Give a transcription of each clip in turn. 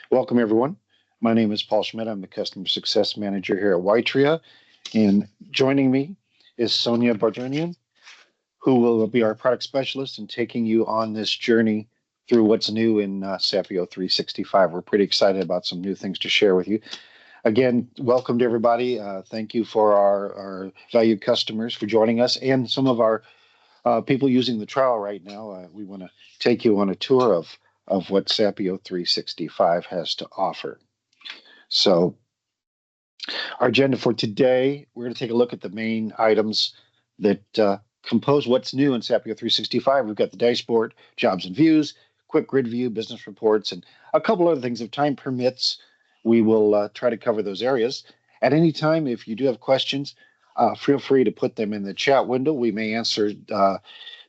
Welcome, everyone. My name is Paul Schmidt. I'm the Customer Success Manager here at Whitria. And joining me is Sonia Bardonian, who will be our product specialist and taking you on this journey through what's new in Sapio 365. We're pretty excited about some new things to share with you. Again, welcome to everybody. Thank you for our valued customers for joining us and some of our people using the trial right now. We want to take you on a tour of what Sapio 365 has to offer. So, our agenda for today, we're going to take a look at the main items that compose what's new in Sapio 365. We've got the dashboard, jobs and views, quick grid view, business reports, and a couple other things. If time permits, we will try to cover those areas. At any time, if you do have questions, feel free to put them in the chat window. We may answer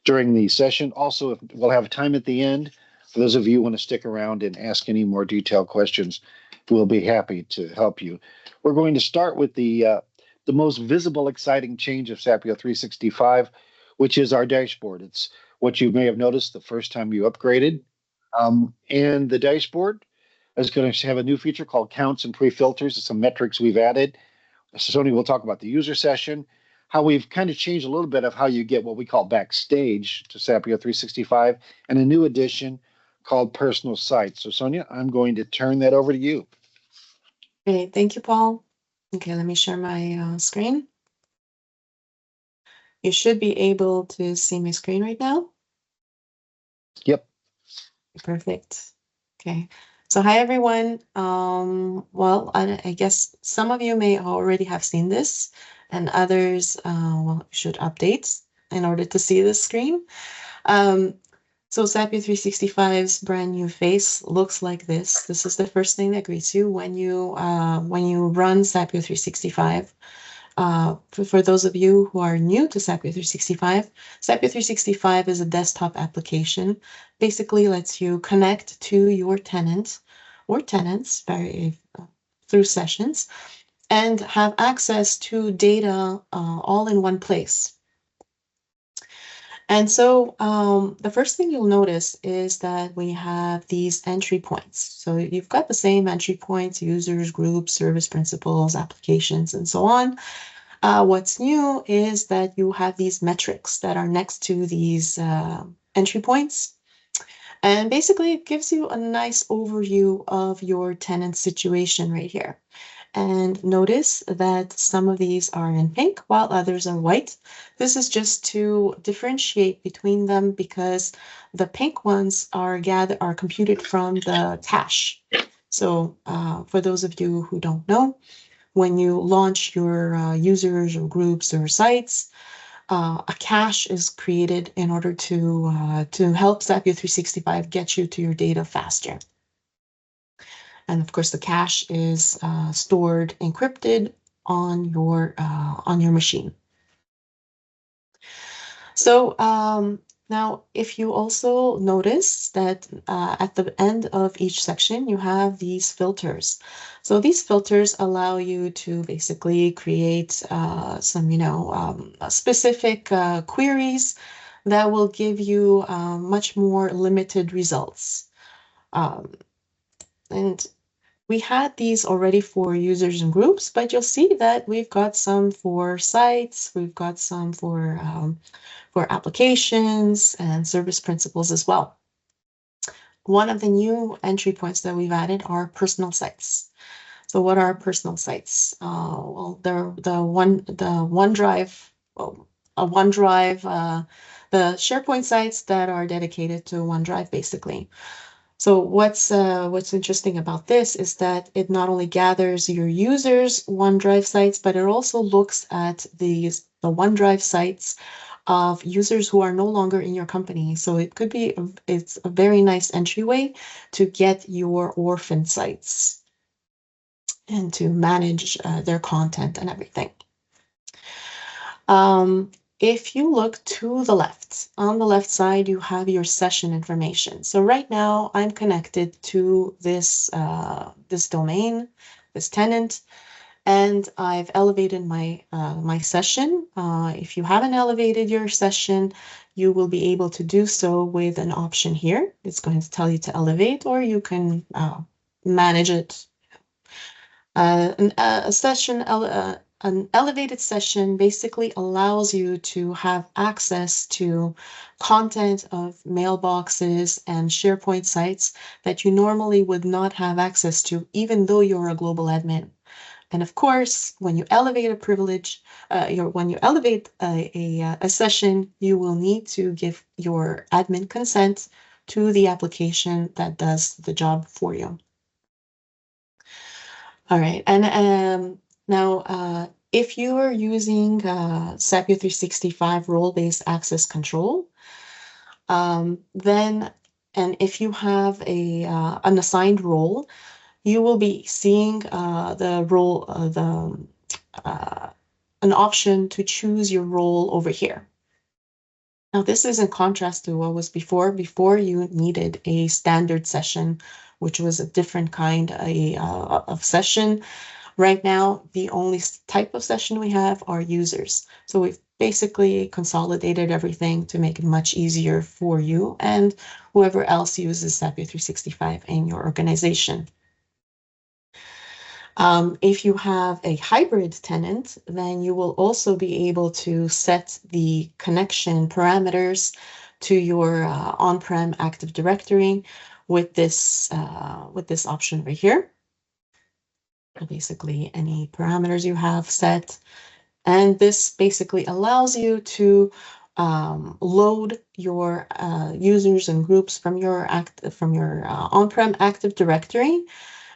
during the session. Also, if we'll have time at the end. For those of you who want to stick around and ask any more detailed questions, we'll be happy to help you. We're going to start with the most visible, exciting change of Sapio 365, which is our dashboard. It's what you may have noticed the first time you upgraded. And the dashboard is going to have a new feature called counts and pre-filters. Some metrics we've added. Sony will talk about the user session, how we've kind of changed a little bit of how you get what we call backstage to Sapio 365, and a new addition called personal sites. So Sonia, I'm going to turn that over to you. Okay, thank you, Paul. Okay, let me share my screen. You should be able to see my screen right now. Yep. Perfect. Okay. So hi, everyone. Well, I guess some of you may already have seen this, and others should update in order to see the screen. So Sapio 365's brand new face looks like this. This is the first thing that greets you when you run Sapio 365. For those of you who are new to Sapio 365, Sapio 365 is a desktop application. Basically, lets you connect to your tenant or tenants through sessions and have access to data all in one place. And so the first thing you'll notice is that we have these entry points. So you've got the same entry points: users, groups, service principals, applications, and so on. What's new is that you have these metrics that are next to these entry points. And basically, it gives you a nice overview of your tenant situation right here. And notice that some of these are in pink while others are white. This is just to differentiate between them because the pink ones are computed from the cache. So for those of you who don't know, when you launch your users or groups or sites, a cache is created in order to help Sapio 365 get you to your data faster. And of course, the cache is stored encrypted on your machine. So now, if you also notice that at the end of each section, you have these filters. So these filters allow you to basically create some, specific queries that will give you much more limited results. And we had these already for users and groups, but you'll see that we've got some for sites, we've got some for applications and service principals as well. One of the new entry points that we've added are personal sites. So what are personal sites? Well, they're the OneDrive, the SharePoint sites that are dedicated to OneDrive, basically. So what's interesting about this is that it not only gathers your users' OneDrive sites, but it also looks at the OneDrive sites of users who are no longer in your company. So it's a very nice entryway to get your orphan sites and to manage their content and everything. If you look to the left, on the left side, you have your session information. So right now I'm connected to this domain, this tenant, and I've elevated my session. If you haven't elevated your session, you will be able to do so with an option here. It's going to tell you to elevate, or you can manage it. An elevated session basically allows you to have access to content of mailboxes and SharePoint sites that you normally would not have access to, even though you're a global admin. And of course, when you elevate a privilege, when you elevate a session, you will need to give your admin consent to the application that does the job for you. All right, and now if you are using sapio365 role-based access control, then and if you have an assigned role, you will be seeing the role an option to choose your role over here. Now, this is in contrast to what was before. Before, you needed a standard session, which was a different kind of session. Right now, the only type of session we have are users. So we've basically consolidated everything to make it much easier for you and whoever else uses sapio365 in your organization. If you have a hybrid tenant, then you will also be able to set the connection parameters to your on-prem Active Directory with this option right here. Basically, any parameters you have set, and this basically allows you to load your users and groups from your on-prem Active Directory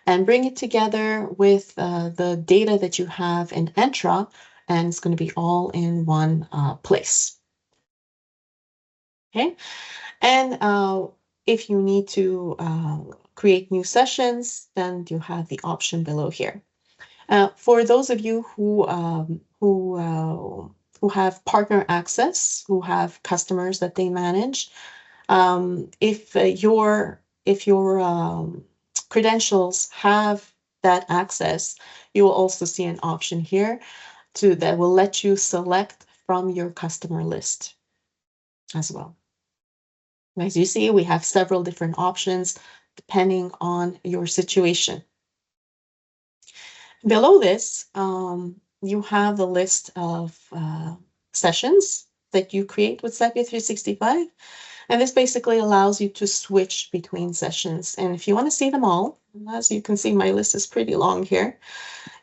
and bring it together with the data that you have in Entra, and it's going to be all in one place. Okay, and if you need to create new sessions, then you have the option below here. For those of you who have partner access, who have customers that they manage, if your credentials have that access, you will also see an option here that will let you select from your customer list as well. As you see, we have several different options depending on your situation. Below this, you have the list of sessions that you create with sapio365. And this basically allows you to switch between sessions. And if you want to see them all, as you can see, my list is pretty long here.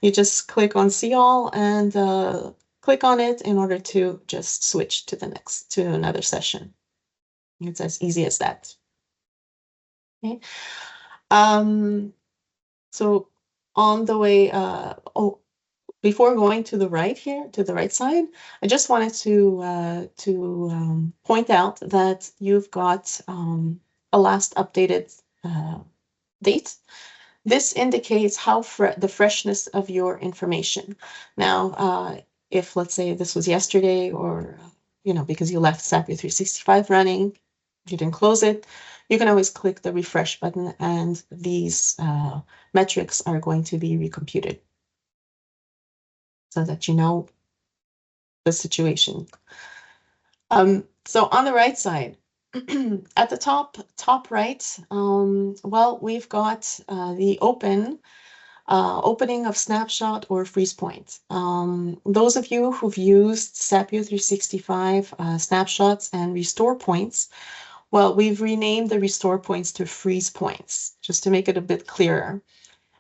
You just click on See All and click on it in order to just switch to another session. It's as easy as that. Okay. So on the way, before going to the right here, to the right side, I just wanted to point out that you've got a last updated date. This indicates how the freshness of your information. Now, if let's say this was yesterday, or because you left sapio365 running, you didn't close it, you can always click the refresh button, and these metrics are going to be recomputed, so that you know the situation. So on the right side, at the top right, well, we've got the opening of snapshot or freeze point. Those of you who've used sapio365 snapshots and restore points, well, we've renamed the restore points to freeze points, just to make it a bit clearer.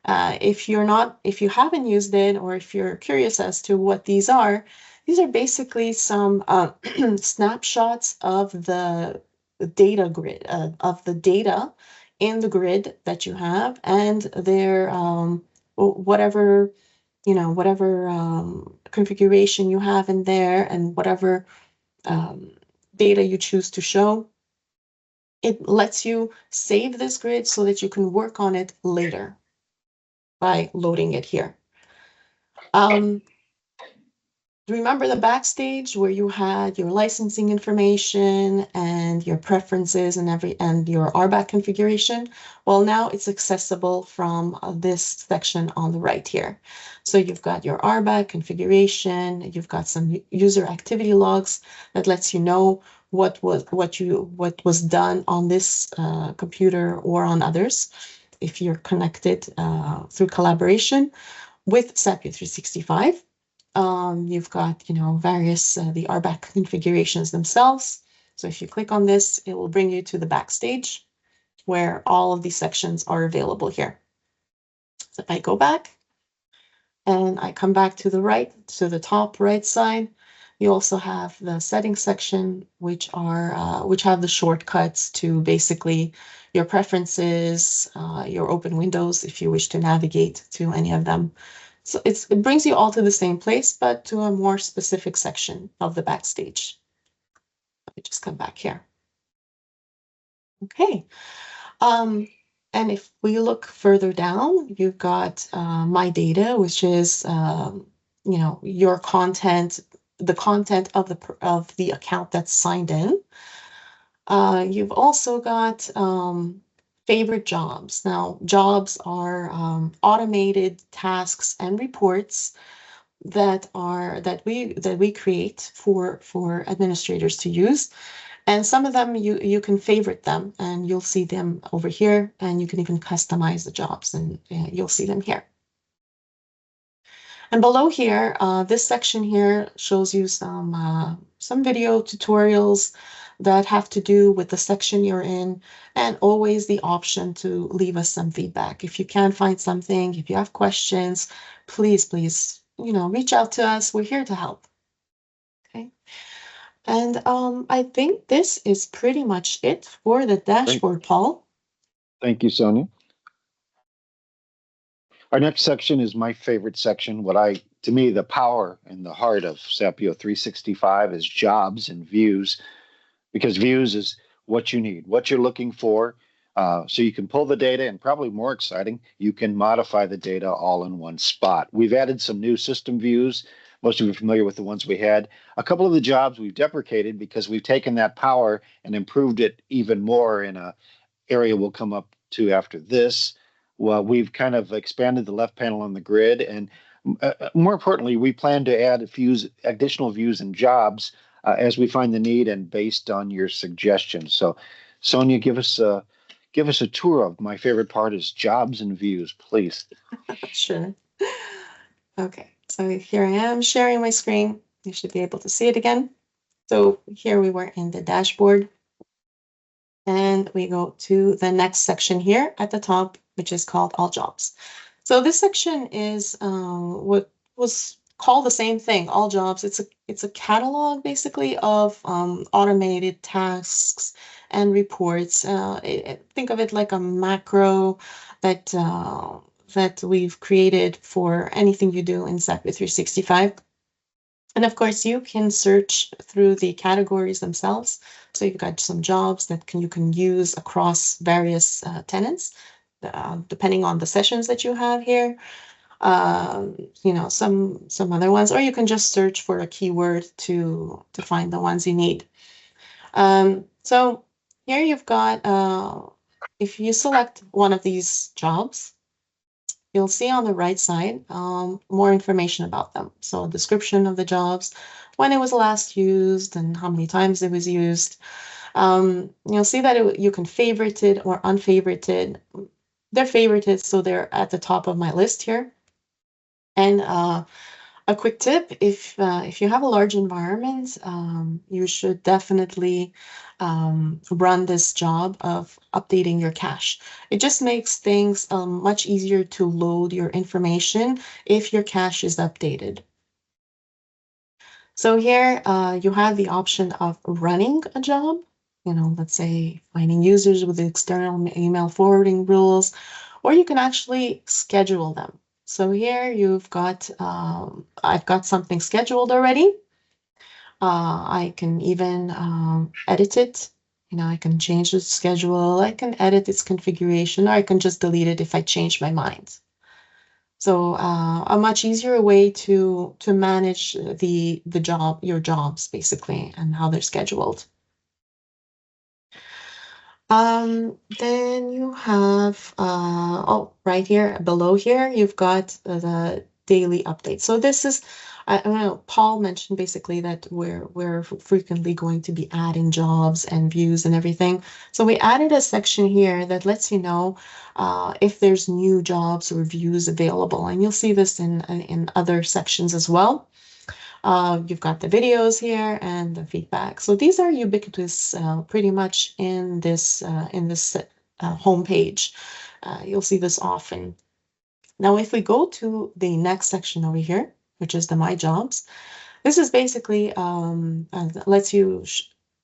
If you haven't used it, or if you're curious as to what these are basically some snapshots of the data grid, of the data in the grid that you have, and their whatever configuration you have in there, and whatever data you choose to show. It lets you save this grid so that you can work on it later by loading it here. Remember the backstage where you had your licensing information and your preferences and your RBAC configuration? Well, now it's accessible from this section on the right here. So you've got your RBAC configuration, you've got some user activity logs that lets you know what was done on this computer or on others. if you're connected through collaboration with sapio365. You've got, various the RBAC configurations themselves. So if you click on this, it will bring you to the backstage where all of these sections are available here. So if I go back and I come back to the right, to the top right side, you also have the settings section, which have the shortcuts to basically your preferences, your open windows, if you wish to navigate to any of them. So it brings you all to the same place, but to a more specific section of the backstage. Let me just come back here. Okay. And if we look further down, you've got my data, which is your content, the content of the account that's signed in. You've also got favorite jobs. Now, jobs are automated tasks and reports that we create for administrators to use. And some of them you can favorite them and you'll see them over here, and you can even customize the jobs and you'll see them here. And below here, this section here shows you some video tutorials that have to do with the section you're in, and always the option to leave us some feedback. If you can't find something, if you have questions, please, reach out to us. We're here to help. Okay. And I think this is pretty much it for the dashboard, Paul. Thank you, Sonia. Our next section is my favorite section. To me, the power and the heart of Sapio 365 is jobs and views, because views is what you need, what you're looking for. So you can pull the data, and probably more exciting, you can modify the data all in one spot. We've added some new system views. Most of you are familiar with the ones we had. A couple of the jobs we've deprecated because we've taken that power and improved it even more in an area we'll come up to after this. Well, we've kind of expanded the left panel on the grid, and more importantly, we plan to add additional views and jobs as we find the need and based on your suggestions. So, Sonia, give us a tour of my favorite part is jobs and views, please. Sure. Okay, so here I am sharing my screen. You should be able to see it again. So here we were in the dashboard, and we go to the next section here at the top, which is called All Jobs. So this section is what was called the same thing, All Jobs. It's a catalog basically of automated tasks and reports. Think of it like a macro that we've created for anything you do in Sapio 365. And of course, you can search through the categories themselves. So you've got some jobs that you can use across various tenants, depending on the sessions that you have here. Some other ones, or you can just search for a keyword to find the ones you need. So here you've got, if you select one of these jobs, you'll see on the right side more information about them. So a description of the jobs, when it was last used, and how many times it was used. You'll see that you can favorite it or unfavorite it. They're favorited, so they're at the top of my list here. And a quick tip, if you have a large environment, you should definitely run this job of updating your cache. It just makes things much easier to load your information if your cache is updated. So here you have the option of running a job, let's say finding users with external email forwarding rules, or you can actually schedule them. So here you've got, I've got something scheduled already. I can even edit it. I can change the schedule. I can edit its configuration, or I can just delete it if I change my mind. So a much easier way to manage your jobs basically, and how they're scheduled. Then you have, right here below here, you've got the daily update. So this is I don't know, Paul mentioned basically that we're frequently going to be adding jobs and views and everything. So we added a section here that lets you know if there's new jobs or views available, and you'll see this in other sections as well. You've got the videos here and the feedback. So these are ubiquitous pretty much in this homepage. You'll see this often. Now, if we go to the next section over here, which is the My Jobs, this is basically lets you.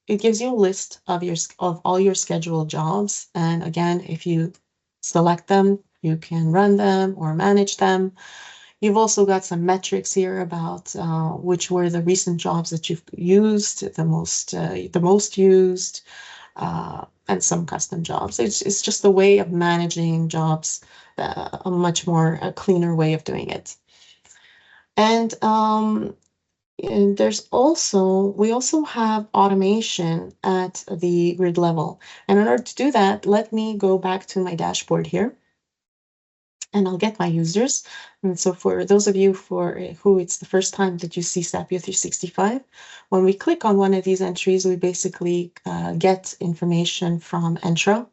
It gives you a list of all your scheduled jobs, and again, if you select them, you can run them or manage them. You've also got some metrics here about which were the recent jobs that you've used, the most used, and some custom jobs. It's just a way of managing jobs, a much more a cleaner way of doing it. And we also have automation at the grid level. And in order to do that, let me go back to my dashboard here, and I'll get my users. And so for those of you for who it's the first time that you see sapio365, when we click on one of these entries, we basically get information from Entra.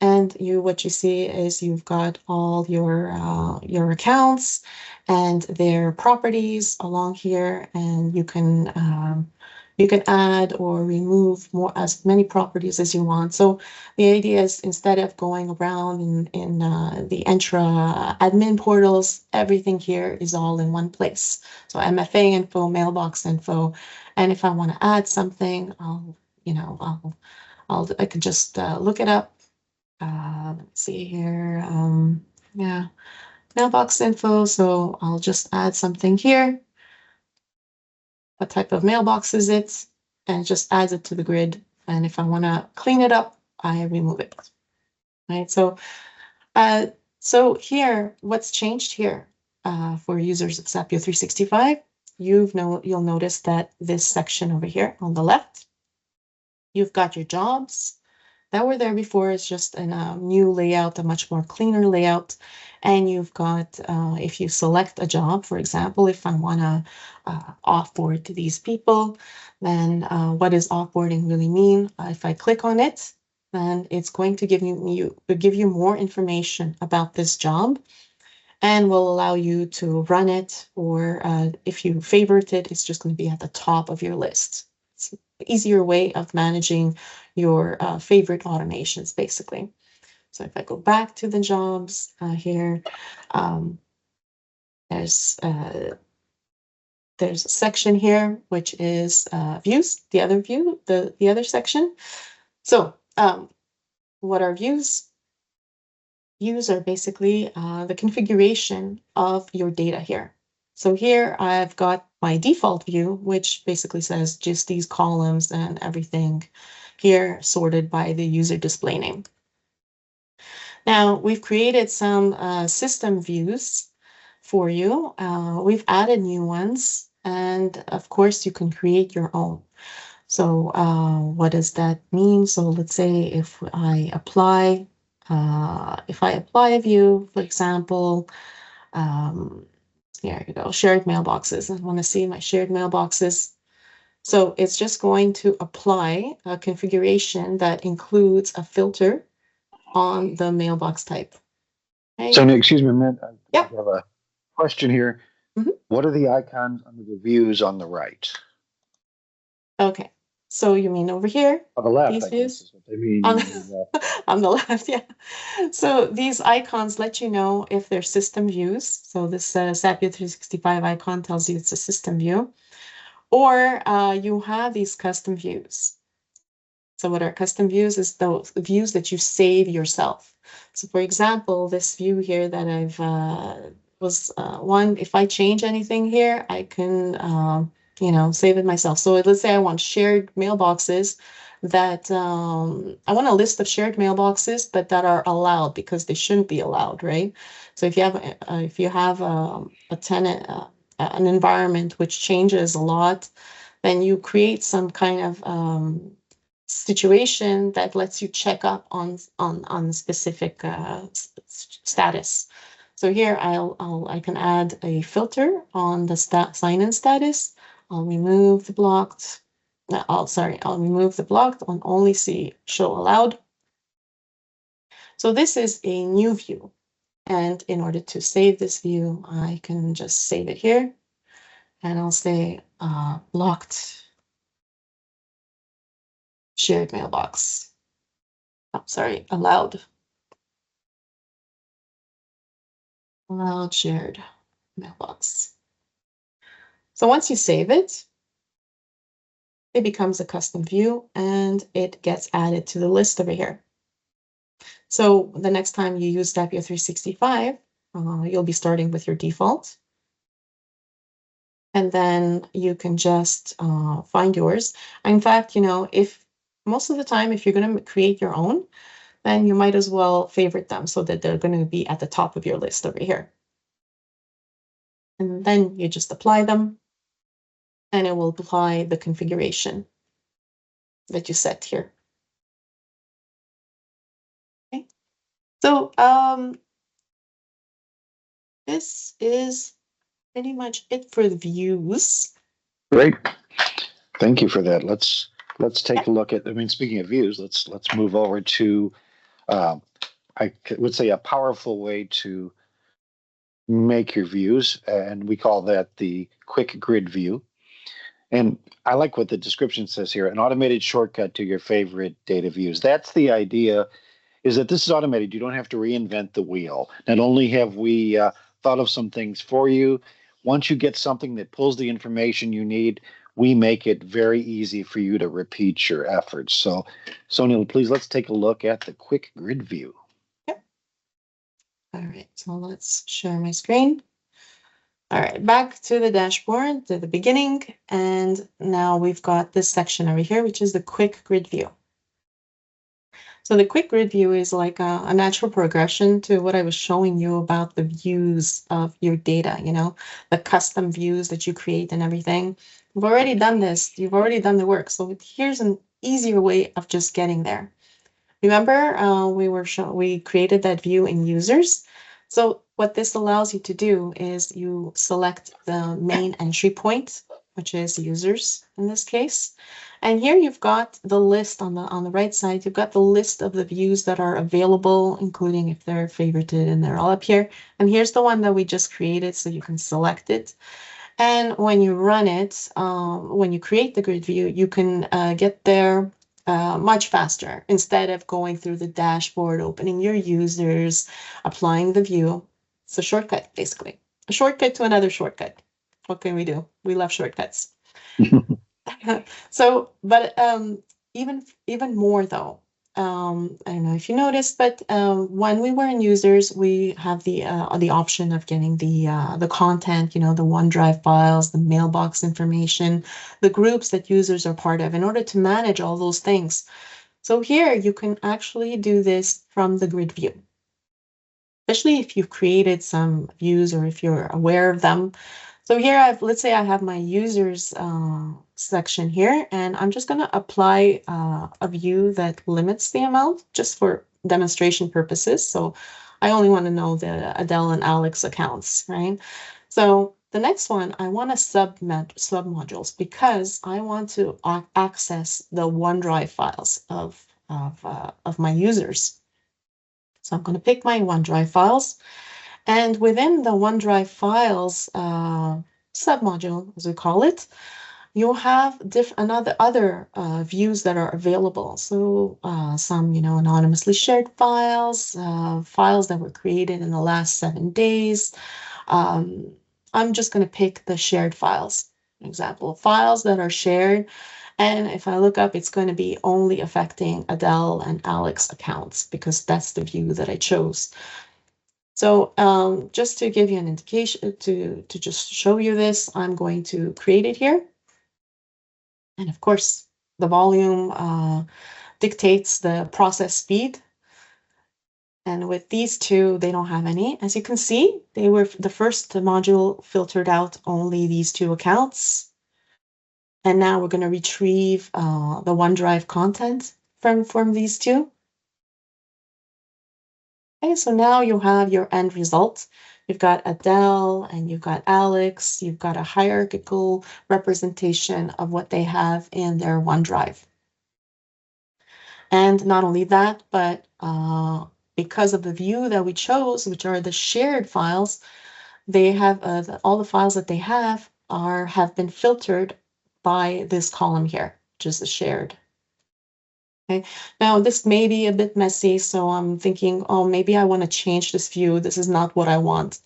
And what you see is you've got all your accounts and their properties along here, and you can add or remove as many properties as you want. So the idea is, instead of going around in the Entra admin portals, everything here is all in one place. So MFA info, mailbox info, and if I want to add something, I could just look it up. Let's see here. Yeah, mailbox info. So I'll just add something here. What type of mailbox is it? And it just adds it to the grid. And if I want to clean it up, I remove it. Right. So here, what's changed here for users of sapio365? You'll notice that this section over here on the left, you've got your jobs that were there before. It's just in a new layout, a much more cleaner layout. And you've got, if you select a job, for example, if I want to offboard to these people, then what does offboarding really mean? If I click on it, then it's going to give you more information about this job, and will allow you to run it, or if you favorite it, it's just going to be at the top of your list. It's an easier way of managing your favorite automations, basically. So if I go back to the jobs here, there's a section here which is views, the other section. So what are views? Views are basically the configuration of your data here. So here I've got my default view, which basically says just these columns and everything here sorted by the user display name. Now we've created some system views for you. We've added new ones, and of course you can create your own. So what does that mean? So let's say if I apply a view, for example, here you go, shared mailboxes. I want to see my shared mailboxes. So it's just going to apply a configuration that includes a filter on the mailbox type. Okay. So, excuse me a minute. I Yep. have a question here. What are the icons under the views on the right? Okay. So you mean over here? On the left, These I views? guess is what they mean. On the left, yeah. So these icons let you know if they're system views. So this sapio365 icon tells you it's a system view. Or you have these custom views. So what are custom views is those views that you save yourself. So for example, this view here that I've if I change anything here, I can save it myself. So let's say I want shared mailboxes that I want a list of shared mailboxes, but that are allowed because they shouldn't be allowed, right? So if you have a tenant, an environment which changes a lot, then you create some kind of situation that lets you check up on specific status. So here I can add a filter on the sign-in status. I'll remove the blocked. I'll remove the blocked on only see show allowed. So this is a new view. And in order to save this view, I can just save it here. And I'll say blocked shared mailbox. Oh, sorry, allowed shared mailbox. So once you save it, it becomes a custom view and it gets added to the list over here. So the next time you use sapio365, you'll be starting with your default. And then you can just find yours. In fact, if most of the time, if you're going to create your own, then you might as well favorite them so that they're going to be at the top of your list over here. And then you just apply them and it will apply the configuration that you set here. Okay. So this is pretty much it for the views. Great. Thank you for that. Let's take a look at, I mean, speaking of views, let's move over to, I would say, a powerful way to make your views, and we call that the quick grid view. And I like what the description says here, an automated shortcut to your favorite data views. That's the idea, is that this is automated. You don't have to reinvent the wheel. Not only have we thought of some things for you, once you get something that pulls the information you need, we make it very easy for you to repeat your efforts. So, Sonia, please, let's take a look at the quick grid view. Yep. All right, so let's share my screen. All right, back to the dashboard, to the beginning. And now we've got this section over here, which is the quick grid view. So the quick grid view is like a natural progression to what I was showing you about the views of your data, the custom views that you create and everything. You've already done this. You've already done the work. So here's an easier way of just getting there. Remember, we created that view in users. So what this allows you to do is you select the main entry point, which is users in this case. And here you've got the list on the right side. You've got the list of the views that are available, including if they're favorited, and they're all up here. And here's the one that we just created, so you can select it. And when you run it, when you create the grid view, you can get there much faster instead of going through the dashboard, opening your users, applying the view. It's a shortcut, basically. A shortcut to another shortcut. What can we do? We love shortcuts. So, but even more though, I don't know if you noticed, but when we were in users, we have the option of getting the content, the OneDrive files, the mailbox information, the groups that users are part of, in order to manage all those things. So here you can actually do this from the grid view, especially if you've created some views or if you're aware of them. So here let's say I have my users section here, and I'm just going to apply a view that limits the amount just for demonstration purposes. So I only want to know the Adele and Alex accounts, right? So the next one, I want to sub modules because I want to access the OneDrive files of my users. So I'm going to pick my OneDrive files. And within the OneDrive files submodule, as we call it, you'll have other views that are available. So some, anonymously shared files, files that were created in the last 7 days. I'm just going to pick the shared files. Example, files that are shared. And if I look up, it's going to be only affecting Adele and Alex accounts because that's the view that I chose. So just to give you an indication, to just show you this, I'm going to create it here. And of course, the volume dictates the process speed. And with these two, they don't have any. As you can see, they were the first module filtered out only these two accounts. And now we're going to retrieve the OneDrive content from these two. Okay, so now you have your end result. You've got Adele and you've got Alex. You've got a hierarchical representation of what they have in their OneDrive. And not only that, but because of the view that we chose, which are the shared files, they have all the files that they have been filtered by this column here, which is the shared. Okay. Now this may be a bit messy, so I'm thinking, oh, maybe I want to change this view. This is not what I want.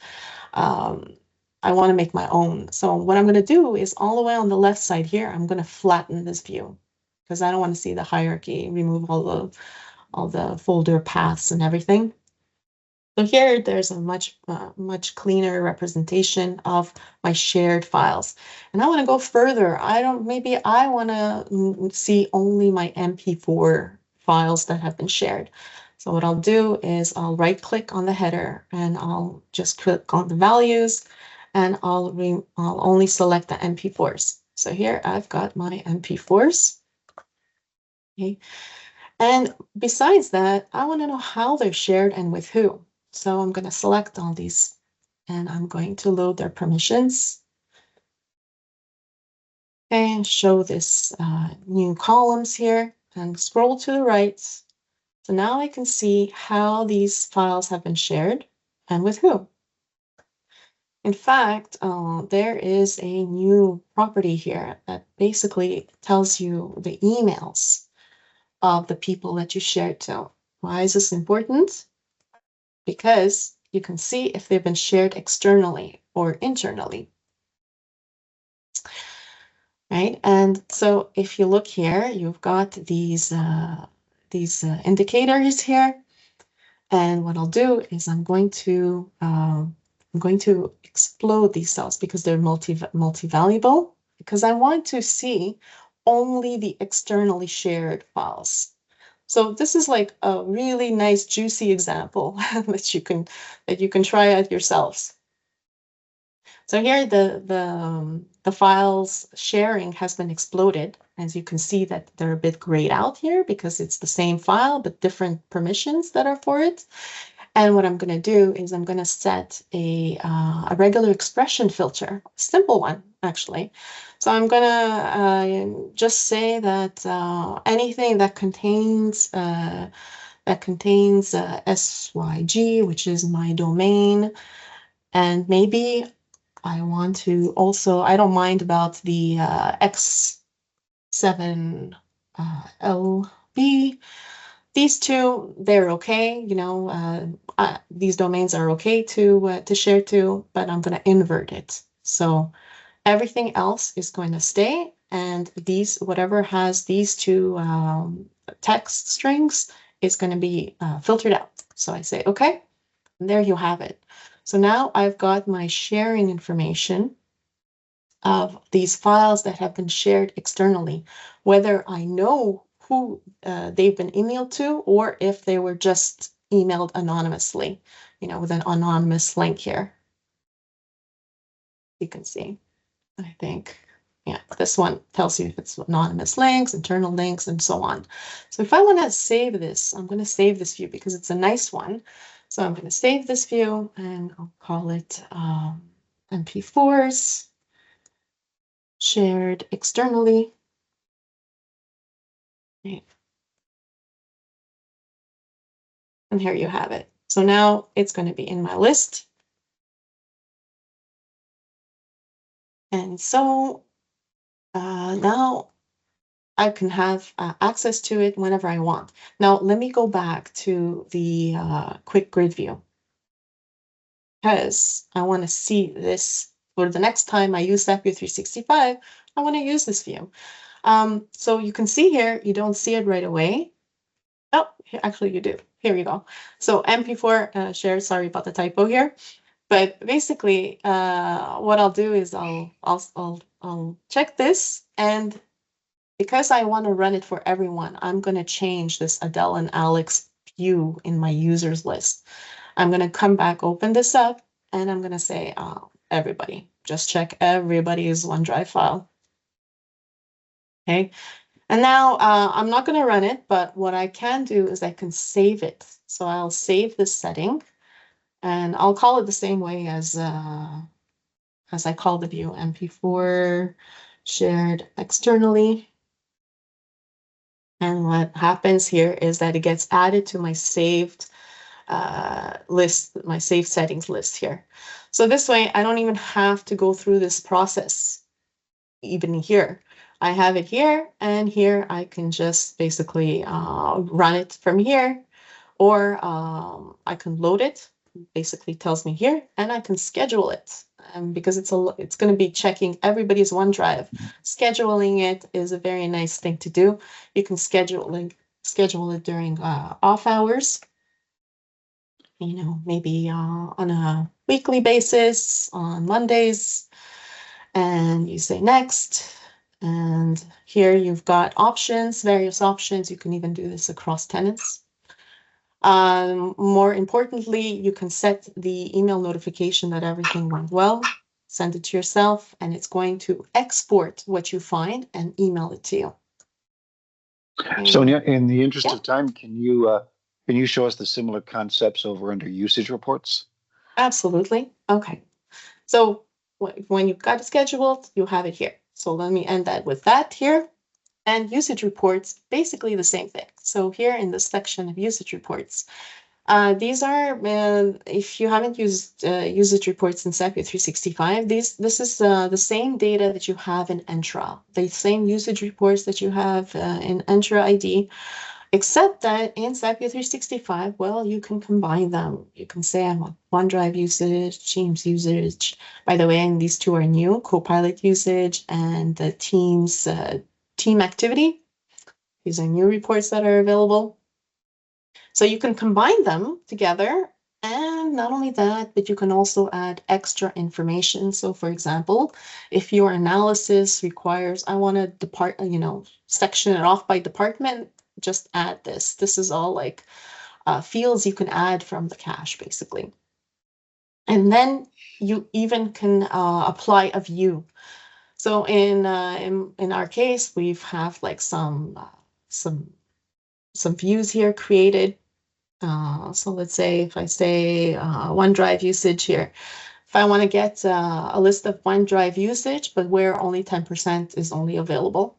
Um, I want to make my own. So what I'm going to do is all the way on the left side here, I'm going to flatten this view because I don't want to see the hierarchy, remove all the folder paths and everything. So here, there's a much cleaner representation of my shared files. And I want to go further. Maybe I want to see only my MP4 files that have been shared. So what I'll do is I'll right click on the header and I'll just click on the values and I'll only select the MP4s. So here I've got my MP4s. Okay. And besides that, I want to know how they're shared and with who. So I'm going to select all these and I'm going to load their permissions and show this new columns here and scroll to the right. So now I can see how these files have been shared and with who. In fact, there is a new property here that basically tells you the emails of the people that you shared to. Why is this important? Because you can see if they've been shared externally or internally, right? And so if you look here, you've got these indicators here. And what I'll do is I'm going to explode these cells because they're multi-valuable, because I want to see only the externally shared files. So this is like a really nice juicy example that you can try out yourselves. So here the files sharing has been exploded. As you can see that they're a bit grayed out here because it's the same file but different permissions that are for it. And what I'm going to do is I'm going to set a regular expression filter, simple one actually. So I'm going to just say that anything that contains SYG, which is my domain, and maybe I want to also, I don't mind about the X7LB. These two, they're okay, you know, these domains are okay to share to, but I'm going to invert it. So everything else is going to stay, and whatever has these two text strings is going to be filtered out. So I say, okay, and there you have it. So now I've got my sharing information of these files that have been shared externally, whether I know who they've been emailed to or if they were just emailed anonymously, you know, with an anonymous link here. You can see, I think, yeah, this one tells you if it's anonymous links, internal links, and so on. So if I want to save this, I'm going to save this view because it's a nice one. So I'm going to save this view and I'll call it MP4s shared externally. Okay. And here you have it. So now it's going to be in my list. And so now I can have access to it whenever I want. Now, let me go back to the quick grid view because I want to see this for the next time I use sapio365. I want to use this view. So you can see here, you don't see it right away. Oh, actually you do. Here you go. So MP4 shared, sorry about the typo here. But basically, what I'll do is I'll check this, and because I want to run it for everyone, I'm going to change this Adele and Alex view in my users list. I'm going to come back, open this up, and I'm going to say, everybody, just check everybody's OneDrive file. Okay. And now I'm not going to run it, but what I can do is I can save it. So I'll save this setting, and I'll call it the same way as I call the view, MP4 shared externally. And what happens here is that it gets added to my saved list, my saved settings list here. So this way, I don't even have to go through this process, even here. I have it here, and here I can just basically run it from here, or I can load it. Basically tells me here, and I can schedule it. Because it's going to be checking everybody's OneDrive. Scheduling it is a very nice thing to do. You can schedule it during off hours. Maybe on a weekly basis on Mondays, and you say next. And here you've got options, various options. You can even do this across tenants. More importantly, you can set the email notification that everything went well, send it to yourself, and it's going to export what you find and email it to you. Sonia, in the interest Yeah. of time, can you show us the similar concepts over under usage reports? Absolutely. Okay. So when you've got it scheduled, you have it here. So let me end that with that here. And usage reports, basically the same thing. So here in this section of usage reports, these are, if you haven't used usage reports in sapio365, this is the same data that you have in Entra, the same usage reports that you have in Entra ID, except that in sapio365, well, you can combine them. You can say I'm on OneDrive usage, Teams usage. By the way, and these two are new, Copilot usage and the Teams team activity. These are new reports that are available. So you can combine them together. And not only that, but you can also add extra information. So for example, if your analysis requires, I want to section it off by department, just add this. This is all like fields you can add from the cache, basically. And then you even can apply a view. So in our case, we've have like some views here created. So let's say if I say OneDrive usage here, if I want to get a list of OneDrive usage, but where only 10% is only available.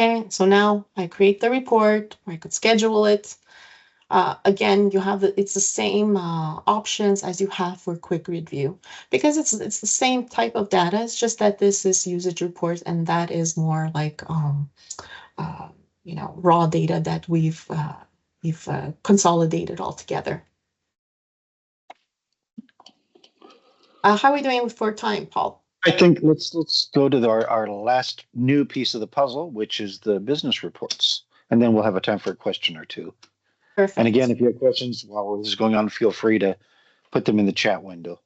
Okay, so now I create the report, or I could schedule it. Again, it's the same options as you have for quick read view, because it's the same type of data. It's just that this is usage reports, and that is more like raw data that we've consolidated all together. How are we doing for time, Paul? I think let's go to our last new piece of the puzzle, which is the business reports, and then we'll have a time for a question or two. Perfect. And again, if you have questions while this is going on, feel free to put them in the chat window.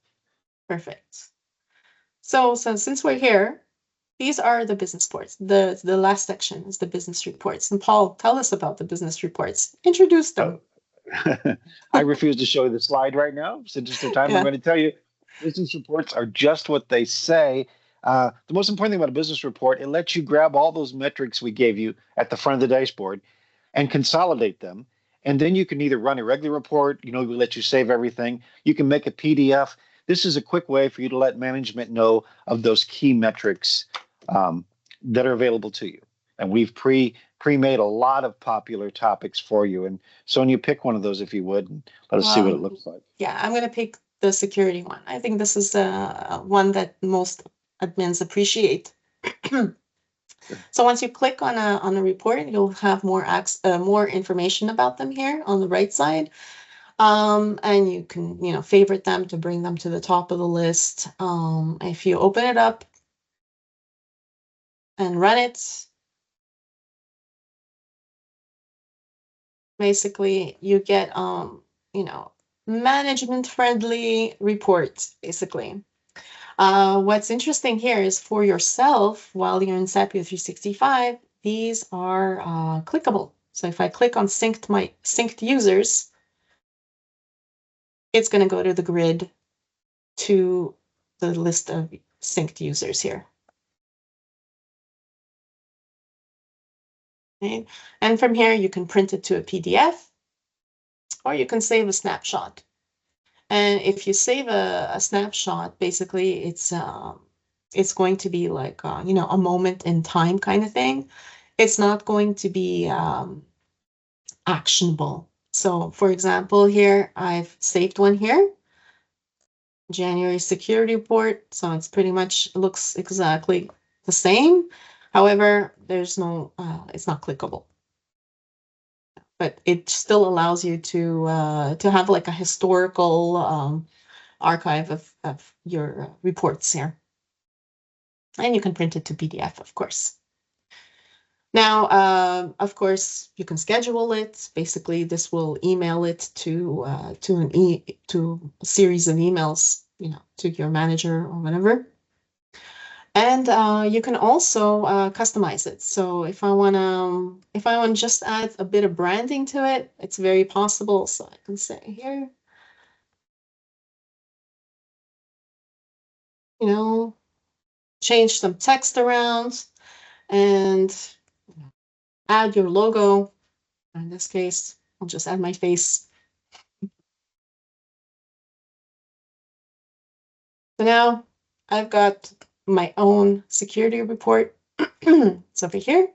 Perfect. So since we're here, these are the business reports. The last section is the business reports. And Paul, tell us about the business reports. Introduce them. I refuse to show you the slide right now. So just the time, I'm going to tell you, business reports are just what they say. The most important thing about a business report, it lets you grab all those metrics we gave you at the front of the dashboard and consolidate them. And then you can either run a regular report, we let you save everything. You can make a PDF. This is a quick way for you to let management know of those key metrics that are available to you. And we've pre-made a lot of popular topics for you. And Sonia, pick one of those if you would, and let us see what it looks like. Yeah, I'm going to pick the security one. I think this is one that most admins appreciate. So once you click on a report, you'll have more information about them here on the right side. And you can, favorite them to bring them to the top of the list. If you open it up and run it, basically you get, management friendly reports, basically. What's interesting here is for yourself, while you're in sapio365, these are clickable. So if I click on synced users, it's going to go to the grid to the list of synced users here. Okay? And from here, you can print it to a PDF, or you can save a snapshot. And if you save a snapshot, basically it's going to be like a moment in time kind of thing. It's not going to be actionable. So for example, here I've saved one here, January security report. So it's pretty much looks exactly the same. However, there's no, it's not clickable. But it still allows you to have like a historical archive of your reports here. And you can print it to PDF, of course. Now, of course, you can schedule it. Basically, this will email it to to a series of emails, to your manager or whatever. And you can also customize it. So if I want to just add a bit of branding to it, it's very possible. So I can say here, change some text around and add your logo. In this case, I'll just add my face. So now I've got my own security report. It's over here.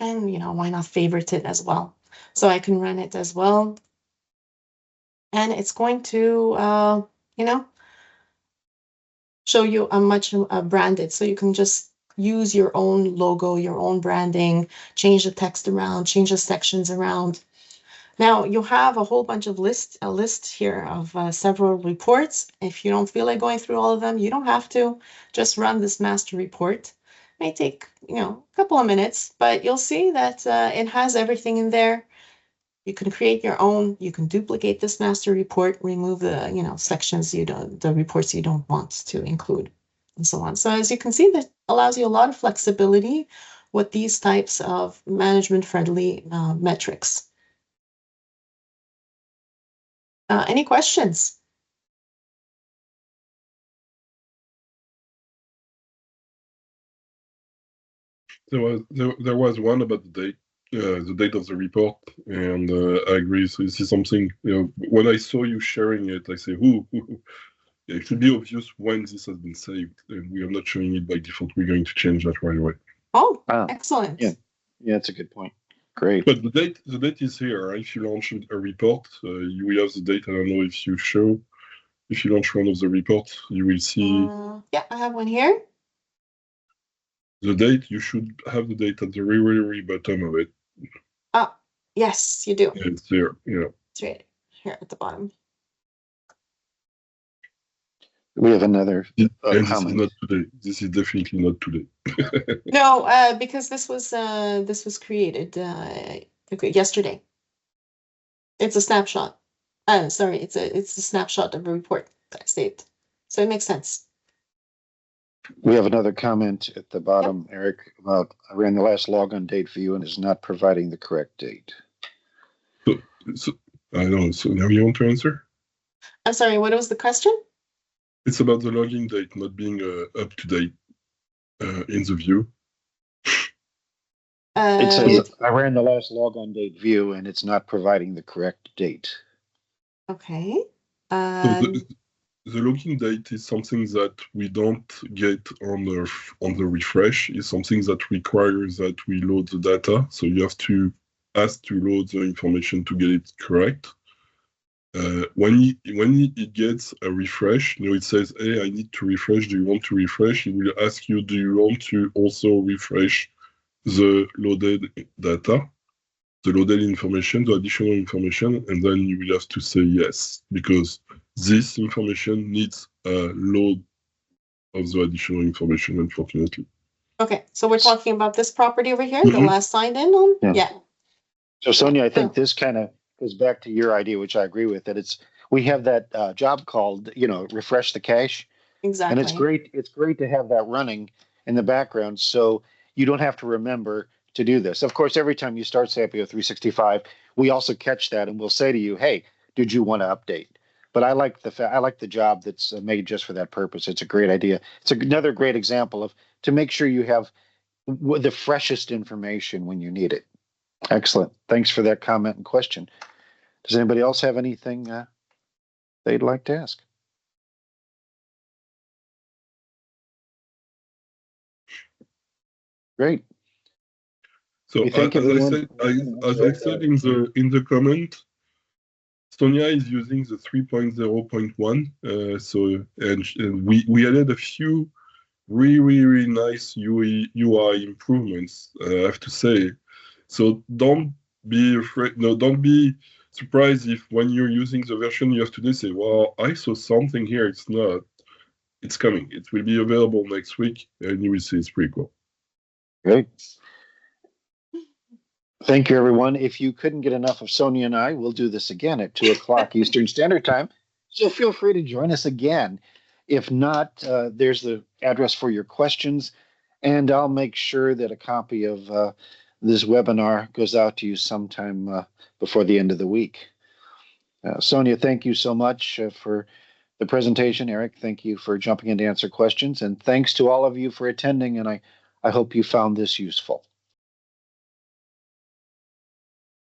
And, why not favorite it as well? So I can run it as well. And it's going to, show you a much branded. So you can just use your own logo, your own branding, change the text around, change the sections around. Now you have a whole bunch of a list here of several reports. If you don't feel like going through all of them, you don't have to. Just run this master report. It may take, a couple of minutes, but you'll see that it has everything in there. You can create your own. You can duplicate this master report, remove the, sections the reports you don't want to include, and so on. So as you can see, that allows you a lot of flexibility with these types of management-friendly metrics. Any questions? There was one about the date of the report, and I agree. So this is something, when I saw you sharing it, I say, it should be obvious when this has been saved, and we are not showing it by default. We're going to change that right away. Oh, excellent. Yeah, that's a good point. Great. But the date is here. Right? If you launch a report, you will have the date. I don't know if you launch one of the reports, you will see. Yeah, I have one here. The date, you should have the date at the very bottom of it. Yes, you do. It's there, It's right here at the bottom. We have another comment. This is not today. This is definitely not today. No, because this was created yesterday. It's a snapshot. Sorry, it's a snapshot of a report that I saved. So it makes sense. We have another comment at the bottom, Eric, about I ran the last logon date for you and is not providing the correct date. So I don't know. So now you want to answer? I'm sorry, what was the question? It's about the login date not being up to date in the view. It says I ran the last logon date view and it's not providing the correct date. Okay. The login date is something that we don't get on the refresh. It's something that requires that we load the data. So you have to ask to load the information to get it correct. When it gets a refresh, it says, "Hey, I need to refresh. Do you want to refresh?" It will ask you, "Do you want to also refresh the loaded data, the loaded information, the additional information?" And then you will have to say yes, because this information needs a load of the additional information, unfortunately. Okay, so we're talking about this property over here, the last signed in on? Yeah. So Sonia, I think this kind of goes back to your idea, which I agree with, that we have that job called, refresh the cache. Exactly. And it's great to have that running in the background so you don't have to remember to do this. Of course, every time you start sapio365, we also catch that and we'll say to you, "Hey, did you want to update?" But I like the job that's made just for that purpose. It's a great idea. It's another great example of to make sure you have the freshest information when you need it. Excellent. Thanks for that comment and question. Does anybody else have anything they'd like to ask? Great. So We thank as everyone. I said in the comment, Sonia is using the 3.0.1. And we added a few really nice UI improvements. I have to say. So don't be afraid. No, don't be surprised if when you're using the version you have today, say, "Well, I saw something here. It's not. It's coming. It will be available next week, and you will see it's pretty cool." Great. Thank you, everyone. If you couldn't get enough of Sonia and I, we'll do this again at 2 o'clock Eastern Standard Time. So feel free to join us again. If not, there's the address for your questions, and I'll make sure that a copy of this webinar goes out to you sometime before the end of the week. Sonia, thank you so much for the presentation. Eric, thank you for jumping in to answer questions. And thanks to all of you for attending, and I hope you found this useful.